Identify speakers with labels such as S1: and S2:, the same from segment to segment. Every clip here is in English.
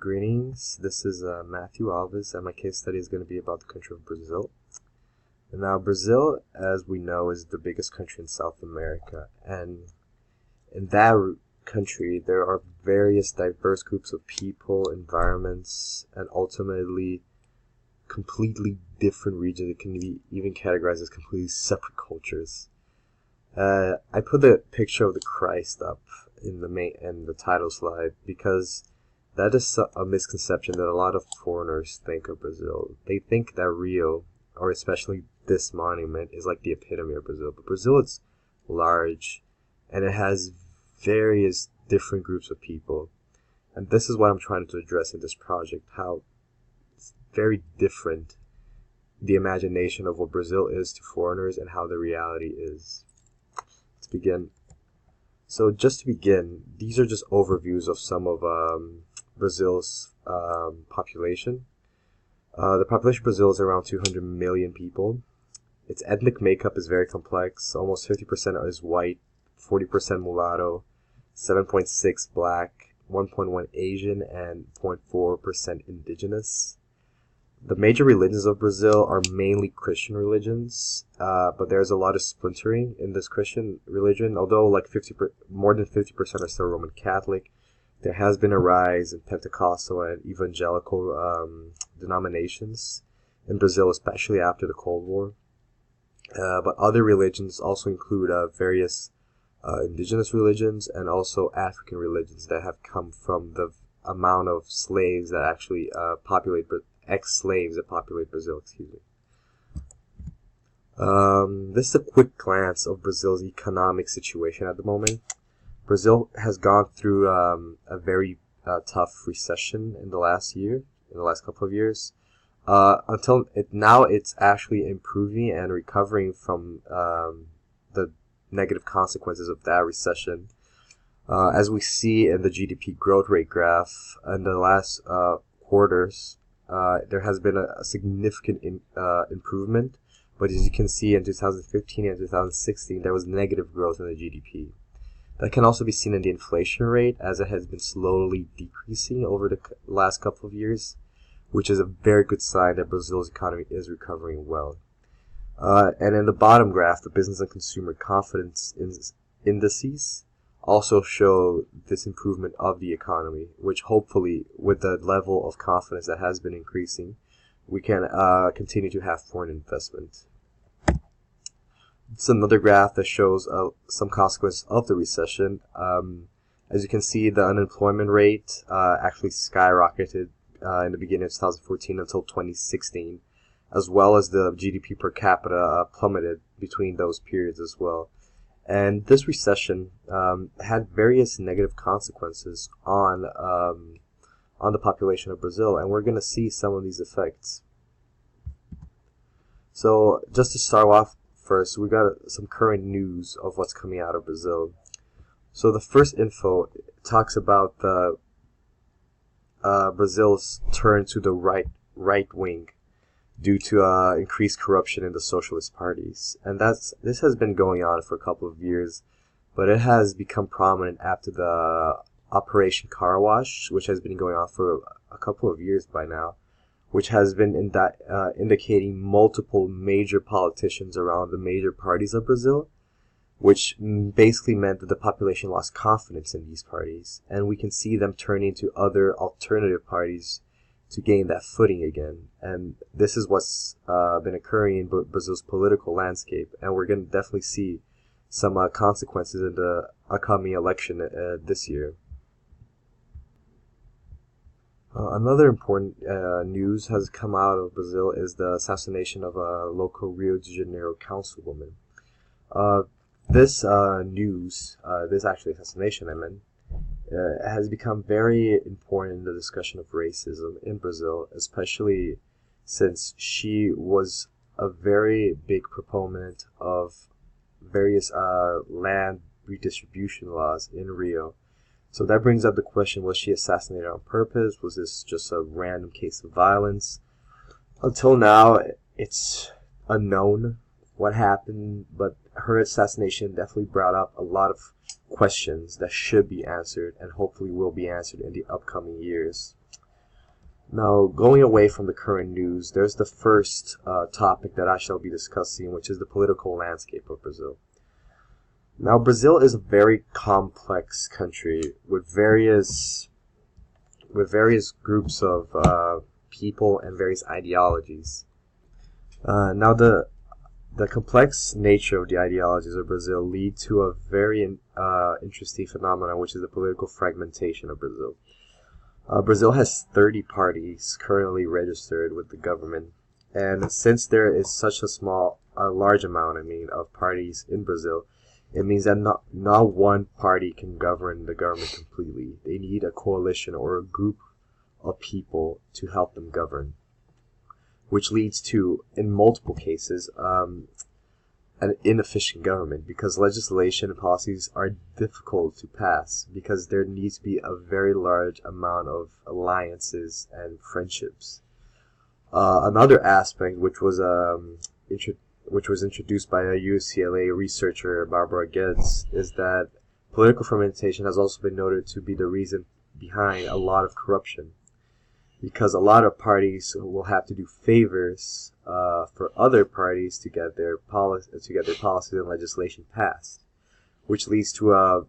S1: Greetings. This is Matthew Alves, and my case study is going to be about the country of Brazil. And now, Brazil, as we know, is the biggest country in South America, and in that country, there are various diverse groups of people, environments, and ultimately completely different regions that can be even categorized as completely separate cultures. I put the picture of the Christ up in the title slide because that is a misconception that a lot of foreigners think of Brazil. They think that Rio, or especially this monument, is like the epitome of Brazil. But Brazil is large, and it has various different groups of people. And this is what I'm trying to address in this project, how it's very different the imagination of what Brazil is to foreigners and how the reality is. Let's begin. So just to begin, these are just overviews of some of Brazil's population. The population of Brazil is around 200 million people. Its ethnic makeup is very complex. Almost 50% is white, 40% mulatto, 7.6 black, 1.1 Asian, and 0.4% indigenous. The major religions of Brazil are mainly Christian religions, but there's a lot of splintering in this Christian religion. Although more than 50% are still Roman Catholic, there has been a rise in Pentecostal and evangelical denominations in Brazil, especially after the Cold War. But other religions also include various indigenous religions and also African religions that have come from the amount of slaves that actually ex-slaves that populate Brazil. This is a quick glance of Brazil's economic situation at the moment. Brazil has gone through a very tough recession in the last couple of years. Now it's actually improving and recovering from the negative consequences of that recession. As we see in the GDP growth rate graph in the last quarters, there has been a significant improvement, but as you can see in 2015 and 2016, there was negative growth in the GDP. That can also be seen in the inflation rate, as it has been slowly decreasing over the last couple of years, which is a very good sign that Brazil's economy is recovering well. And in the bottom graph, the business and consumer confidence indices also show this improvement of the economy, which hopefully, with the level of confidence that has been increasing, we can continue to have foreign investment. It's another graph that shows some consequences of the recession. As you can see, the unemployment rate actually skyrocketed in the beginning of 2014 until 2016, as well as the GDP per capita plummeted between those periods as well. And this recession had various negative consequences on the population of Brazil, and we're going to see some of these effects. So just to start off first, we got some current news of what's coming out of Brazil. So the first info talks about the Brazil's turn to the right wing due to increased corruption in the socialist parties. And this has been going on for a couple of years, but it has become prominent after the Operation Car Wash, which has been going on for a couple of years by now, which has been indicating multiple major politicians around the major parties of Brazil, which basically meant that the population lost confidence in these parties, and we can see them turning to other alternative parties to gain that footing again. And this is what's been occurring in Brazil's political landscape, and we're going to definitely see some consequences in the upcoming election this year. Another important news has come out of Brazil is the assassination of a local Rio de Janeiro councilwoman. This assassination, has become very important in the discussion of racism in Brazil, especially since she was a very big proponent of various land redistribution laws in Rio. So that brings up the question, was she assassinated on purpose? Was this just a random case of violence? Until now, it's unknown what happened, but her assassination definitely brought up a lot of questions that should be answered and hopefully will be answered in the upcoming years. Now, going away from the current news, there's the first topic that I shall be discussing, which is the political landscape of Brazil. Now, Brazil is a very complex country with various groups of people and various ideologies. Now, the complex nature of the ideologies of Brazil lead to a very interesting phenomenon, which is the political fragmentation of Brazil. Brazil has 30 parties currently registered with the government, and since there is such a large amount, of parties in Brazil, it means that not one party can govern the government completely. They need a coalition or a group of people to help them govern, which leads to, in multiple cases, an inefficient government, because legislation and policies are difficult to pass because there needs to be a very large amount of alliances and friendships. Another aspect, which was introduced by a UCLA researcher, Barbara Geddes, is that political fragmentation has also been noted to be the reason behind a lot of corruption, because a lot of parties will have to do favors for other parties to get their policies and legislation passed, which leads to a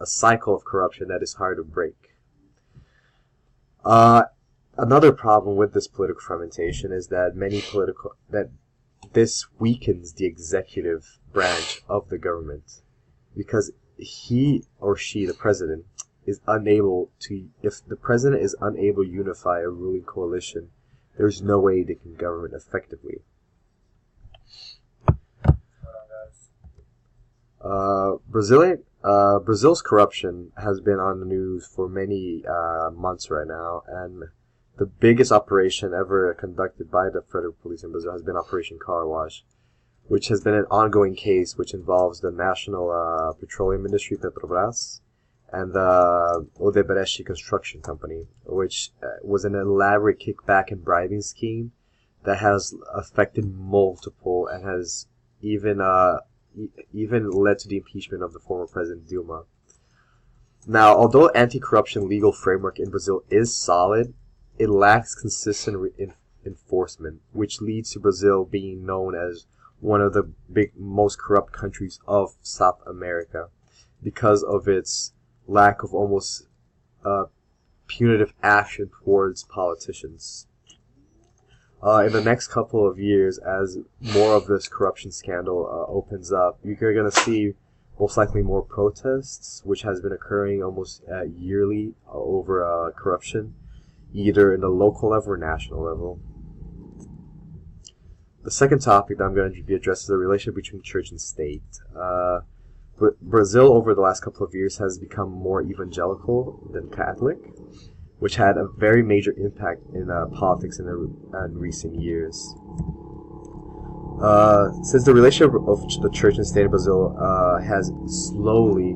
S1: cycle of corruption that is hard to break. Another problem with this political fragmentation is that this weakens the executive branch of the government, because he or she, the president, if the president is unable to unify a ruling coalition, there's no way they can govern effectively. Brazil's corruption has been on the news for many months right now, and the biggest operation ever conducted by the federal police in Brazil has been Operation Car Wash, which has been an ongoing case which involves the National Petroleum Industry, Petrobras, and the Odebrecht Construction Company, which was an elaborate kickback and bribing scheme that has affected multiple and has even led to the impeachment of the former President Dilma. Now, although anti-corruption legal framework in Brazil is solid, it lacks consistent enforcement, which leads to Brazil being known as one of the most corrupt countries of South America because of its lack of almost punitive action towards politicians. In the next couple of years, as more of this corruption scandal opens up, you're going to see most likely more protests, which has been occurring almost yearly over corruption, either in the local level or national level. The second topic that I'm going to be addressing is the relationship between church and state. Brazil, over the last couple of years, has become more evangelical than Catholic, which had a very major impact in politics in recent years. Since the relationship of the church and state in Brazil has slowly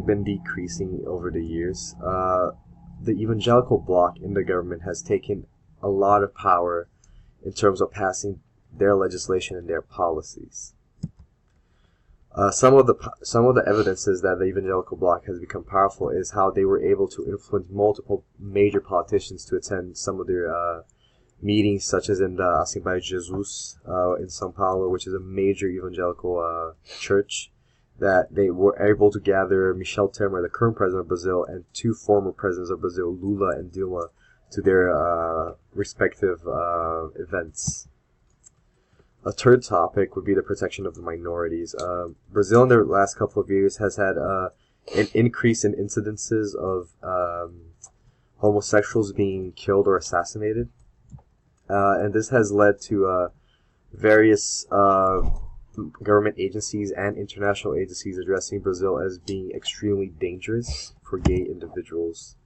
S1: been decreasing over the years, the evangelical bloc in the government has taken a lot of power in terms of passing their legislation and their policies. Some of the evidences that the evangelical bloc has become powerful is how they were able to influence multiple major politicians to attend some of their meetings, such as in the Assembleia de Jesus in São Paulo, which is a major evangelical church, that they were able to gather Michel Temer, the current president of Brazil, and two former presidents of Brazil, Lula and Dilma, to their respective events. A third topic would be the protection of the minorities. Brazil in the last couple of years has had an increase in incidences of homosexuals being killed or assassinated. And this has led to various government agencies and international agencies addressing Brazil as being extremely dangerous for gay individuals.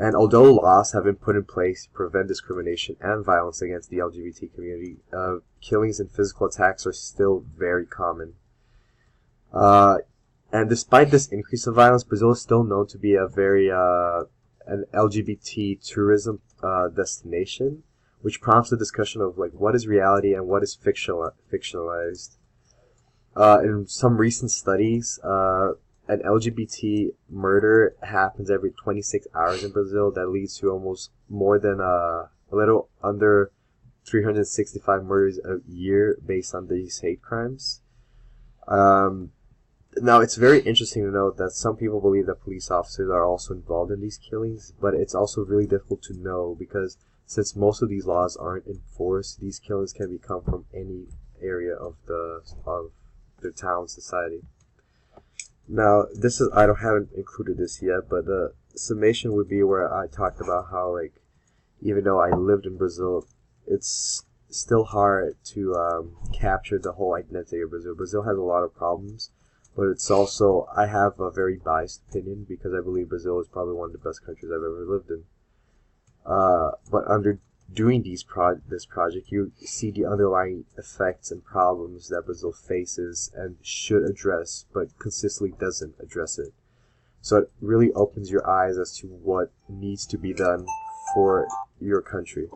S1: And although laws have been put in place to prevent discrimination and violence against the LGBT community, killings and physical attacks are still very common. And despite this increase of violence, Brazil is still known to be a very an LGBT tourism destination, which prompts the discussion of what is reality and what is fictionalized. In some recent studies, an LGBT murder happens every 26 hours in Brazil. That leads to almost more than a little under 365 murders a year based on these hate crimes. Now, it's very interesting to note that some people believe that police officers are also involved in these killings, but it's also really difficult to know because since most of these laws aren't enforced, these killings can become from any area of the town society. Now, this is I don't haven't included this yet, but the summation would be where I talked about how like even though I lived in Brazil, it's still hard to capture the whole identity of Brazil. Brazil has a lot of problems, but it's also I have a very biased opinion because I believe Brazil is probably one of the best countries I've ever lived in. But under doing this project, you see the underlying effects and problems that Brazil faces and should address, but consistently doesn't address it. So it really opens your eyes as to what needs to be done for your country.